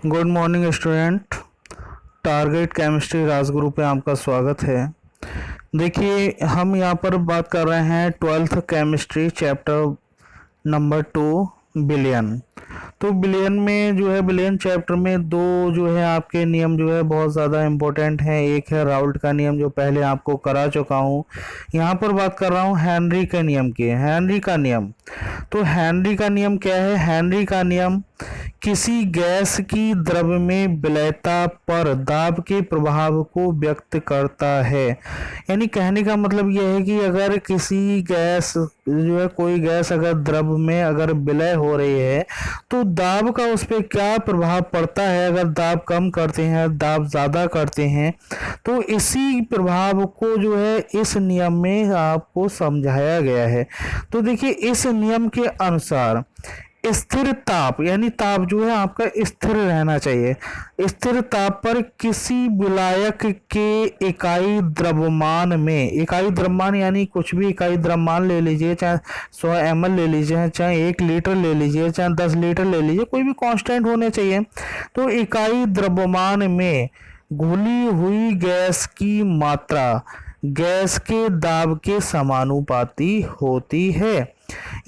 Good morning student. Target chemistry Rajguru पे आपका स्वागत है। देखिए, हम यहाँ पर बात कर रहे हैं 12th chemistry chapter number 2 billion. तो बिलियन में जो है, बिलियन चैप्टर में दो जो है आपके नियम जो है बहुत ज़्यादा इम्पोर्टेंट हैं। एक है राउल्ट का नियम जो पहले आपको करा चुका हूँ। यहाँ पर बात कर रहा हूँ हेनरी के नियम की। हेनरी का नियम, तो हेनरी का नियम क्या है? हेनरी का नियम किसी गैस की द्रव्य में विलयता पर दाब के प्रभाव को व्यक्त करता है। यानी कहने का मतलब यह है कि अगर किसी गैस जो है, कोई गैस अगर द्रव्य में अगर विलय हो रही है तो दाब का उस पर क्या प्रभाव पड़ता है। अगर दाब कम करते हैं, दाब ज़्यादा करते हैं, तो इसी प्रभाव को जो है इस नियम में आपको समझाया गया है। तो देखिए, इस नियम के अनुसार स्थिर ताप, यानी ताप जो है आपका स्थिर रहना चाहिए। स्थिर ताप पर किसी विलायक के इकाई द्रव्यमान में, इकाई द्रव्यमान यानी कुछ भी इकाई द्रव्यमान ले लीजिए, चाहे 100 ml ले लीजिए, चाहे 1 लीटर ले लीजिए, चाहे 10 लीटर ले लीजिए, कोई भी कांस्टेंट होने चाहिए। तो इकाई द्रव्यमान में घुली हुई गैस की मात्रा गैस के दाब के समानुपाती होती है।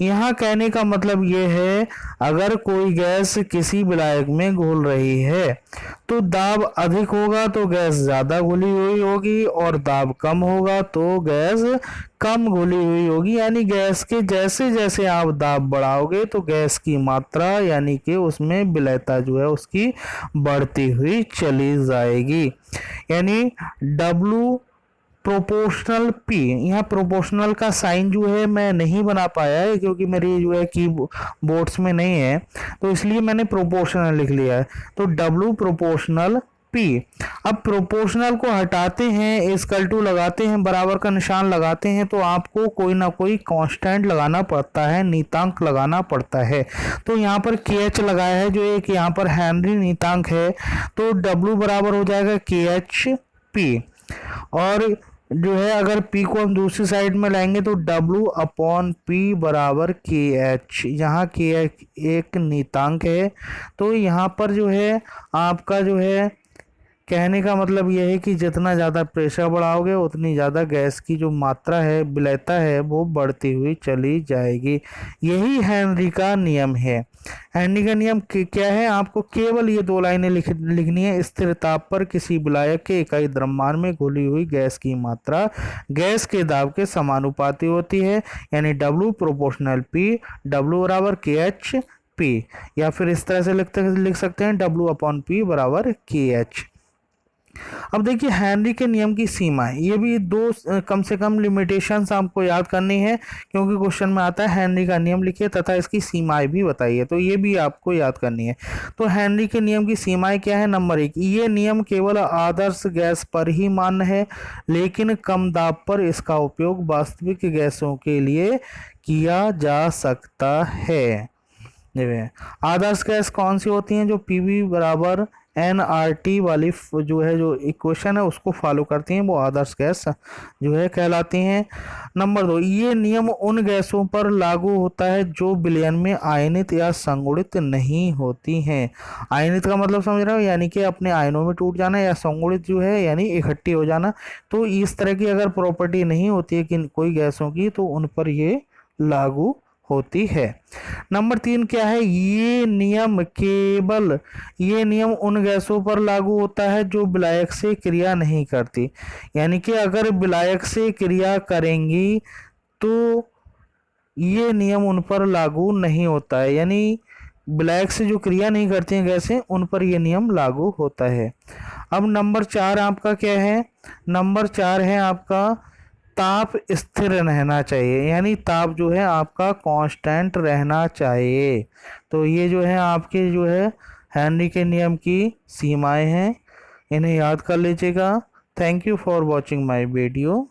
यहाँ कहने का मतलब ये है, अगर कोई गैस किसी विलायक में घुल रही है तो दाब अधिक होगा तो गैस ज़्यादा घुली हुई होगी, और दाब कम होगा तो गैस कम घुली हुई होगी। यानी गैस के जैसे जैसे आप दाब बढ़ाओगे तो गैस की मात्रा यानी कि उसमें विलयता जो है उसकी बढ़ती हुई चली जाएगी। यानी W प्रोपोर्शनल P, यहाँ प्रोपोर्शनल का साइन जो है मैं नहीं बना पाया है क्योंकि मेरी जो है की बोर्ड्स में नहीं है, तो इसलिए मैंने प्रोपोर्शनल लिख लिया है। तो W प्रोपोर्शनल P। अब प्रोपोर्शनल को हटाते हैं, इक्वल टू लगाते हैं, बराबर का निशान लगाते हैं, तो आपको कोई ना कोई कांस्टेंट लगाना पड़ता है, नीतांक लगाना पड़ता है। तो यहाँ पर KH लगाया है, जो एक यहाँ पर हेनरी नीतांक है, तो W बराबर हो जाएगा KH P। और जो है अगर P को हम दूसरी साइड में लाएंगे तो W/P बराबर KH। यहाँ KH एक नीतांक है, तो यहाँ पर जो है आपका जो है कहने का मतलब यह है कि जितना ज़्यादा प्रेशर बढ़ाओगे उतनी ज़्यादा गैस की जो मात्रा है, विलयता है, वो बढ़ती हुई चली जाएगी। यही हेनरी का नियम है। हेनरी का नियम क्या है? आपको केवल ये दो लाइनें लिखनी है। स्थिर ताप पर किसी विलायक के इकाई द्रव्यमान में घुली हुई गैस की मात्रा गैस के दाब के समानुपाती होती है, यानी W प्रोपोर्शनल P, W बराबर KH P, या फिर इस तरह से लिख सकते हैं W/P बराबर KH। अब देखिए, हेनरी के नियम की सीमा है। ये भी दो कम से कम लिमिटेशंस आपको याद करनी है, क्योंकि क्वेश्चन में आता है हेनरी का नियम लिखिए तथा इसकी सीमाएं भी बताइए, तो ये भी आपको याद करनी है। तो हेनरी के नियम की सीमाएं क्या है? नंबर 1, ये नियम केवल आदर्श गैस पर ही मान्य है, लेकिन कम दाब पर इसका उपयोग वास्तविक गैसों के लिए किया जा सकता है। आदर्श गैस कौन सी होती हैं? जो PV बराबर NRT वाली जो है, जो इक्वेशन है उसको फॉलो करती हैं, वो आदर्श गैस जो है कहलाती हैं। नंबर 2, ये नियम उन गैसों पर लागू होता है जो विलयन में आयनित या संगुणित नहीं होती हैं। आयनित का मतलब समझ रहे हो, यानी कि अपने आयनों में टूट जाना, या संगुणित जो है यानी इकट्ठी हो जाना। तो इस तरह की अगर प्रॉपर्टी नहीं होती है कि कोई गैसों की, तो उन पर ये लागू होती है। नंबर 3 क्या है? ये नियम उन गैसों पर लागू होता है जो विलायक से क्रिया नहीं करती। यानी कि अगर विलायक से क्रिया करेंगी तो ये नियम उन पर लागू नहीं होता है। यानी विलायक से जो क्रिया नहीं करती हैं गैसें, उन पर यह नियम लागू होता है। अब नंबर 4 आपका क्या है? नंबर 4 है आपका ताप स्थिर रहना चाहिए, यानी ताप जो है आपका कांस्टेंट रहना चाहिए। तो ये जो है आपके जो है हेनरी के नियम की सीमाएं हैं, इन्हें याद कर लीजिएगा। Thank you for watching my video.